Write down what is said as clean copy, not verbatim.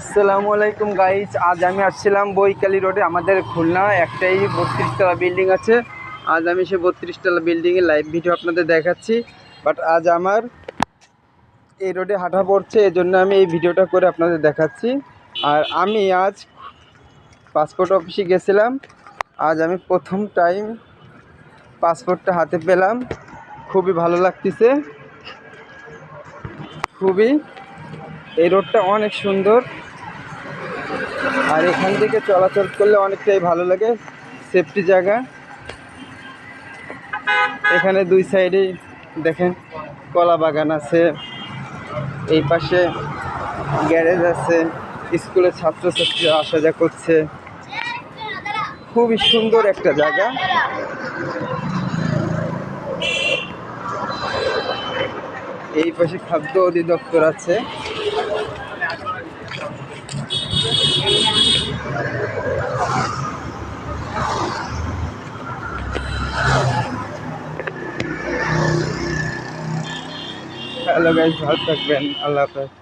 আসসালামু আলাইকুম গাইস, আজ আমি আসছিলাম বৈকালী রোডে। আমাদের খুলনা একটাই 32 তলা বিল্ডিং আছে। আজ আমি সে 32 তলা বিল্ডিংয়ের লাইভ ভিডিও আপনাদের দেখাচ্ছি। বাট আজ আমার এই রোডে হাঁটা পড়ছে, এই জন্য আমি এই ভিডিওটা করে আপনাদের দেখাচ্ছি। আর আমি আজ পাসপোর্ট অফিসে গেছিলাম। আজ আমি প্রথম টাইম পাসপোর্টটা হাতে পেলাম। খুবই ভালো লাগতেছে, খুবই। এই রোডটা অনেক সুন্দর, আর এখান থেকে চলাচল করলে অনেকটাই ভালো লাগে, সেফটি জায়গা। এখানে দুই সাইডেই দেখেন কলা বাগান আছে, এই পাশে গ্যারেজ আছে, স্কুলের ছাত্রছাত্রীরা আসা যাওয়া করছে। খুবই সুন্দর একটা জায়গা। এই পাশে খাদ্য অধিদপ্তর আছে। হ্যালো গাইস, ভালো থাকবেন, আল্লাহ হাফেজ।